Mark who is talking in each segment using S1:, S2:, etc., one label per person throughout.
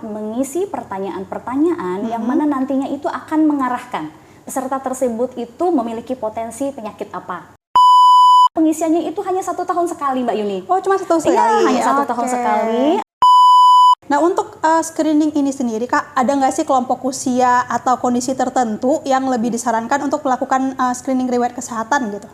S1: mengisi pertanyaan-pertanyaan yang mana nantinya itu akan mengarahkan peserta tersebut itu memiliki potensi penyakit apa. Pengisiannya itu hanya 1 tahun sekali, Mbak Yuni.
S2: Oh, cuma 1 tahun sekali?
S1: Iya, hanya 1 tahun sekali.
S2: Nah, untuk screening ini sendiri, Kak, ada nggak sih kelompok usia atau kondisi tertentu yang lebih disarankan untuk melakukan screening riwayat kesehatan gitu?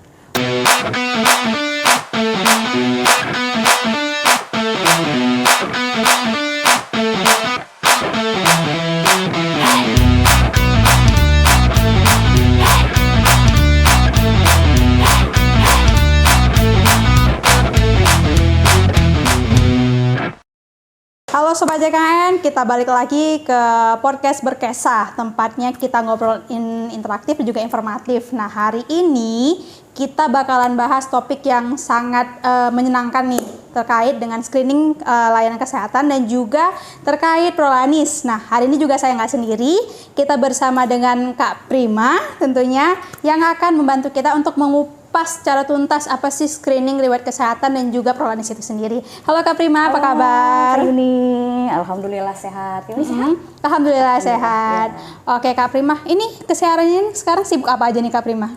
S2: Halo Sobat JKN, kita balik lagi ke podcast Berkesah, tempatnya kita ngobrol interaktif dan juga informatif. Nah, hari ini kita bakalan bahas topik yang sangat menyenangkan nih, terkait dengan screening layanan kesehatan dan juga terkait Prolanis. Nah, hari ini juga saya nggak sendiri, kita bersama dengan Kak Prima tentunya yang akan membantu kita untuk mengupas secara tuntas apa sih screening riwayat kesehatan dan juga Prolanis itu sendiri. Halo Kak Prima, apa kabar?
S1: Kak Yuni, alhamdulillah sehat. Yuni sehat?
S2: Alhamdulillah sehat. Ya. Oke Kak Prima, ini kesehariannya sekarang sibuk apa aja nih Kak Prima?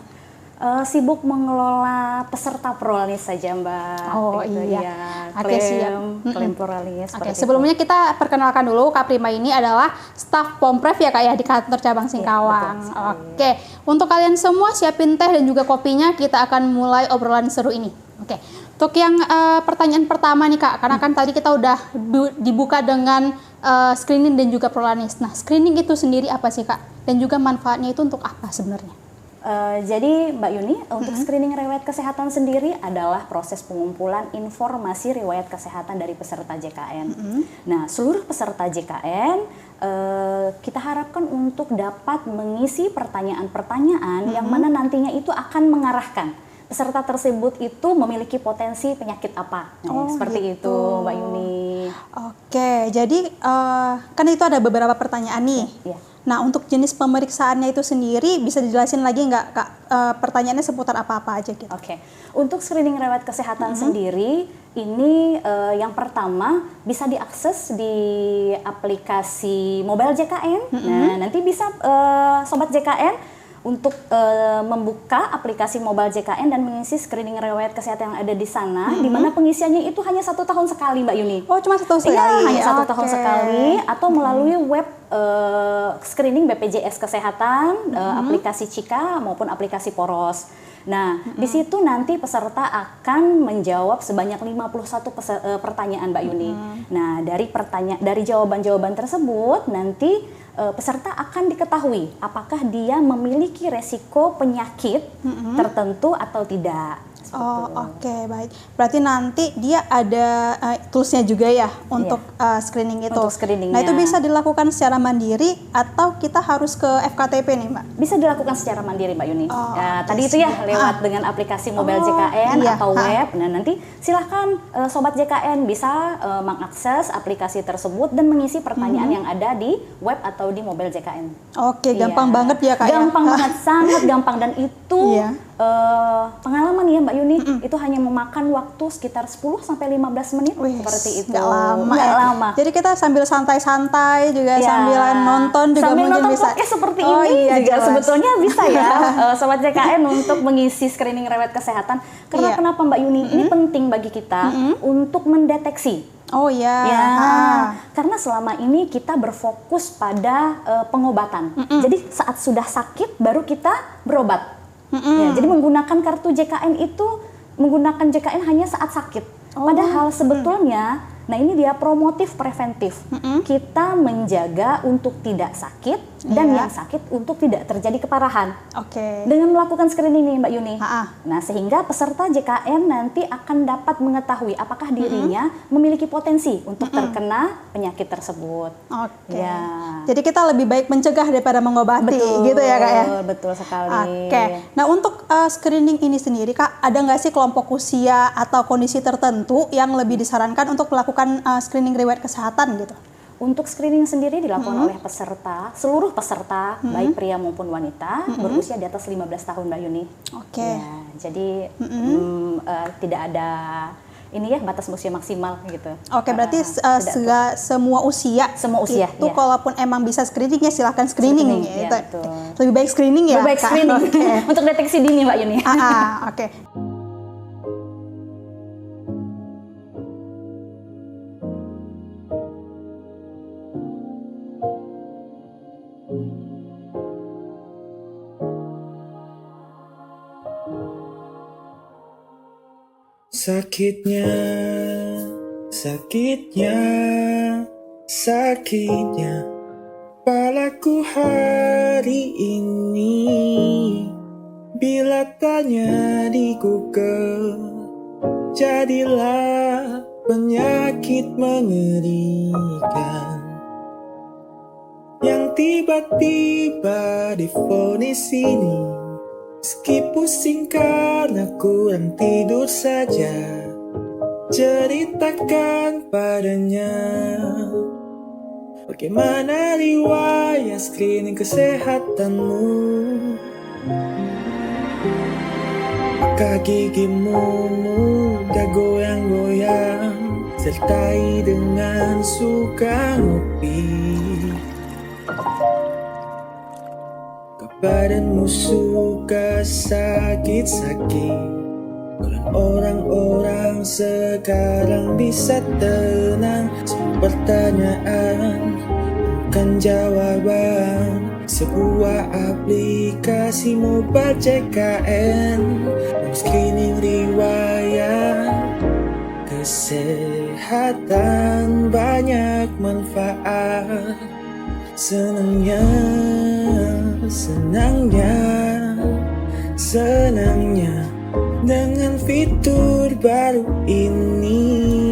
S1: Sibuk mengelola peserta Prolanis saja, Mbak.
S2: Oh gitu, iya. Oke, siap.
S1: Klaim Prolanis.
S2: Oke, sebelumnya kita perkenalkan dulu, Kak Prima ini adalah staf Pomprev ya Kak ya, di kantor cabang Singkawang. Ya, oke, untuk kalian semua siapin teh dan juga kopinya, kita akan mulai obrolan seru ini. Oke, untuk yang pertanyaan pertama nih Kak, karena kan tadi kita udah dibuka dengan screening dan juga Prolanis. Nah, screening itu sendiri apa sih Kak? Dan juga manfaatnya itu untuk apa sebenarnya?
S1: Jadi Mbak Yuni, untuk screening riwayat kesehatan sendiri adalah proses pengumpulan informasi riwayat kesehatan dari peserta JKN. Nah, seluruh peserta JKN kita harapkan untuk dapat mengisi pertanyaan-pertanyaan yang mana nantinya itu akan mengarahkan peserta tersebut itu memiliki potensi penyakit apa. Nah, seperti itu Mbak Yuni.
S2: Oke, jadi kan itu ada beberapa pertanyaan nih.
S1: Ya.
S2: Nah, untuk jenis pemeriksaannya itu sendiri bisa dijelasin lagi nggak Kak? Pertanyaannya seputar apa-apa aja gitu.
S1: Oke, untuk screening riwayat kesehatan sendiri, ini yang pertama bisa diakses di aplikasi mobile JKN. Nah, nanti bisa Sobat JKN untuk membuka aplikasi mobile JKN dan mengisi screening riwayat kesehatan yang ada di sana, di mana pengisiannya itu hanya 1 tahun sekali, Mbak Yuni.
S2: Oh, cuma 1 tahun sekali?
S1: Iya, hanya 1 tahun sekali, atau melalui web screening BPJS Kesehatan, aplikasi Cika maupun aplikasi Poros. Nah, di situ nanti peserta akan menjawab sebanyak 51 pertanyaan, Mbak Yuni. Nah, dari jawaban-jawaban tersebut nanti peserta akan diketahui apakah dia memiliki resiko penyakit tertentu atau tidak.
S2: Oke, baik. Berarti nanti dia ada toolsnya juga ya untuk screening itu.
S1: Untuk screeningnya.
S2: Nah, itu bisa dilakukan secara mandiri atau kita harus ke FKTP nih, Mbak?
S1: Bisa dilakukan secara mandiri, Mbak Yuni. Tadi itu ya lewat dengan aplikasi mobile JKN atau web. Nah, nanti silahkan Sobat JKN bisa mengakses aplikasi tersebut dan mengisi pertanyaan yang ada di web atau di mobile JKN.
S2: Oke, gampang banget ya Kak.
S1: Gampang banget, sangat gampang, dan itu pengalaman ya Mbak Yuni, itu hanya memakan waktu sekitar 10-15 menit. Seperti itu.
S2: Nggak lama.
S1: Nggak lama.
S2: Jadi kita sambil santai-santai juga sambil nonton juga
S1: sambil
S2: mungkin
S1: nonton
S2: bisa.
S1: Podcast seperti ini juga sebetulnya bisa ya Sobat JKN untuk mengisi screening riwayat kesehatan. Karena kenapa Mbak Yuni? Ini penting bagi kita untuk mendeteksi.
S2: Oh iya.
S1: Ya, karena selama ini kita berfokus pada pengobatan. Jadi saat sudah sakit baru kita berobat. Ya, jadi menggunakan kartu JKN itu menggunakan JKN hanya saat sakit. Padahal sebetulnya, nah ini dia promotif preventif. Kita menjaga untuk tidak sakit dan yang sakit untuk tidak terjadi keparahan. Dengan melakukan screening ini Mbak Yuni. Nah, sehingga peserta JKN nanti akan dapat mengetahui apakah dirinya memiliki potensi untuk terkena penyakit tersebut. Ya.
S2: Jadi kita lebih baik mencegah daripada mengobati. Betul, gitu ya Kak ya?
S1: Betul sekali.
S2: Nah, untuk screening ini sendiri Kak, ada nggak sih kelompok usia atau kondisi tertentu yang lebih disarankan untuk melakukan screening riwayat kesehatan gitu?
S1: Untuk screening sendiri dilakukan oleh peserta, seluruh peserta, baik pria maupun wanita, berusia di atas 15 tahun Mbak Yuni. Ya, jadi tidak ada ini ya batas usia maksimal gitu.
S2: Oke, berarti semua usia itu
S1: ya.
S2: Kalaupun emang bisa screening ya silahkan screening ya.
S1: Ya, betul.
S2: Lebih baik screening ya.
S1: Lebih baik screening untuk deteksi dini Mbak Yuni.
S2: Oke.
S3: Sakitnya, sakitnya, sakitnya kepalaku hari ini. Bila tanya di Google, jadilah penyakit mengerikan yang tiba-tiba divonis ini. Meski pusing karena kurang tidur saja, ceritakan padanya bagaimana riwayat screening kesehatanmu. Apakah gigimu mudah goyang-goyang, sertai dengan suka ngopi? Badanmu suka sakit-sakit. Orang-orang sekarang bisa tenang. Semua pertanyaan bukan jawaban. Sebuah aplikasi mobile JKN screening riwayat kesehatan, banyak manfaat. Senangnya, senangnya dengan fitur baru ini.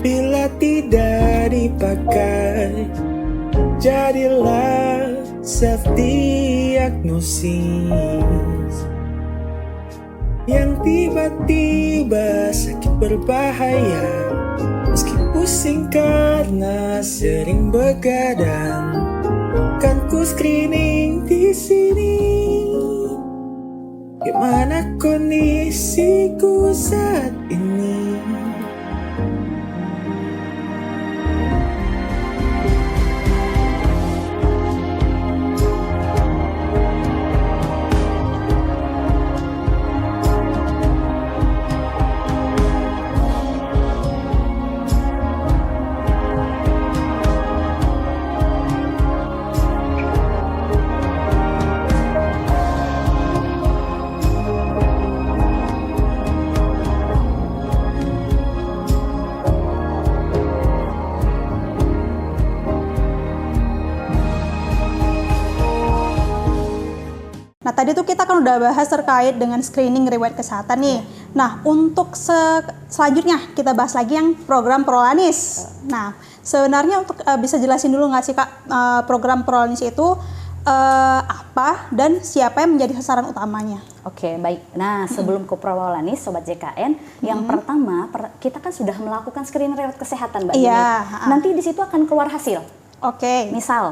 S3: Bila tidak dipakai, jadilah self-diagnosis yang tiba-tiba sakit berbahaya. Meski pusing karena sering begadang, kan ku screening di sini. Gimana kondisiku saat ini?
S2: Nah, tadi tuh kita kan udah bahas terkait dengan screening riwayat kesehatan nih. Nah, untuk selanjutnya kita bahas lagi yang program Prolanis. Nah, sebenarnya untuk bisa jelasin dulu nggak sih Kak, program Prolanis itu apa dan siapa yang menjadi sasaran utamanya?
S1: Oke, baik. Nah, sebelum ke Prolanis, Sobat JKN, yang pertama kita kan sudah melakukan screening riwayat kesehatan, Mbak Yuni. Nanti di situ akan keluar hasil.
S2: Oke.
S1: Misal,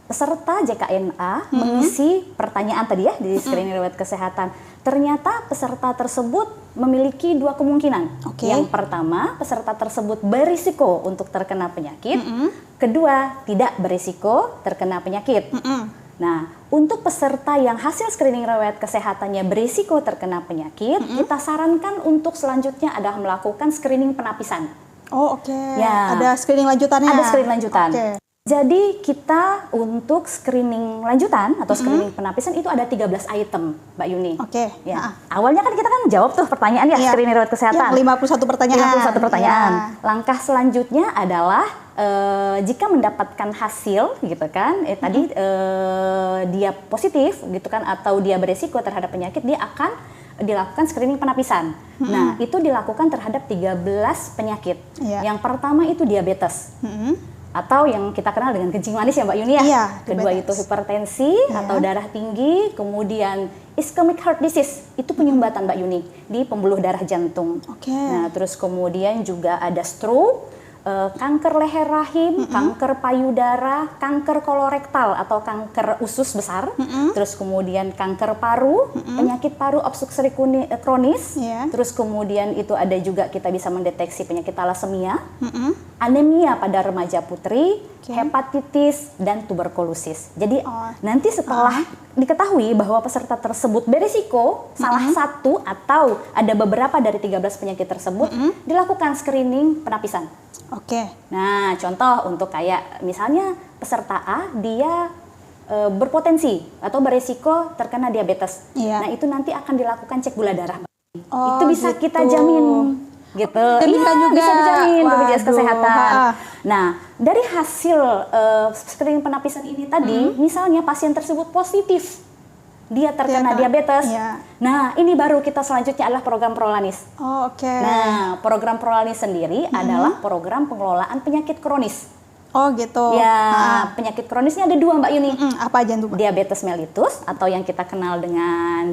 S1: peserta JKNA mengisi pertanyaan tadi ya di screening riwayat kesehatan. Ternyata peserta tersebut memiliki dua kemungkinan. Yang pertama, peserta tersebut berisiko untuk terkena penyakit. Kedua, tidak berisiko terkena penyakit. Nah, untuk peserta yang hasil screening riwayat kesehatannya berisiko terkena penyakit, kita sarankan untuk selanjutnya adalah melakukan screening penapisan.
S2: Oh, oke. Ya. Ada screening lanjutannya?
S1: Ada screening lanjutan. Jadi kita untuk screening lanjutan atau screening penapisan itu ada 13 item, Mbak Yuni. Ya. Awalnya kan kita kan jawab tuh pertanyaan ya, screening riwayat kesehatan.
S2: 51 pertanyaan.
S1: 51 pertanyaan. Langkah selanjutnya adalah jika mendapatkan hasil gitu kan, tadi dia positif gitu kan atau dia beresiko terhadap penyakit, dia akan dilakukan screening penapisan. Nah, itu dilakukan terhadap 13 penyakit. Yang pertama itu diabetes. Atau yang kita kenal dengan kencing manis ya Mbak Yuni ya. Kedua itu hipertensi atau darah tinggi, kemudian ischemic heart disease, itu penyumbatan Mbak Yuni di pembuluh darah jantung. Nah, terus kemudian juga ada stroke, kanker leher rahim, kanker payudara, kanker kolorektal atau kanker usus besar, terus kemudian kanker paru, penyakit paru obstruksi kronis, terus kemudian itu ada juga kita bisa mendeteksi penyakit talasemia, anemia pada remaja putri, hepatitis dan tuberkulosis. Jadi nanti setelah diketahui bahwa peserta tersebut berisiko salah satu atau ada beberapa dari 13 penyakit tersebut, dilakukan screening penapisan.
S2: Oke.
S1: Nah, contoh untuk kayak misalnya peserta A dia berpotensi atau berisiko terkena diabetes. Nah, itu nanti akan dilakukan cek gula darah. Itu bisa kita jamin. Gitu.
S2: Bisa juga
S1: bisa dijamin BPJS
S2: Waduh.
S1: Kesehatan. Nah, dari hasil screening penapisan ini tadi, misalnya pasien tersebut positif, dia terkena diabetes. Nah, ini baru kita selanjutnya adalah program Prolanis.
S2: Oke.
S1: Nah, program Prolanis sendiri adalah program pengelolaan penyakit kronis.
S2: Oh gitu.
S1: Ya, penyakit kronisnya ada 2 Mbak Yuni.
S2: Apa aja tuh, Mbak?
S1: Diabetes mellitus atau yang kita kenal dengan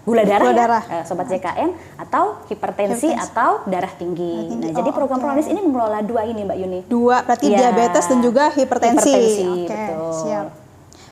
S1: gula darah, ya, Sobat JKN, atau hipertensi atau darah tinggi. Nah, jadi program Prolanis ini mengelola 2 ini Mbak Yuni.
S2: 2, berarti
S1: Ya,
S2: diabetes dan juga hipertensi.
S1: Betul.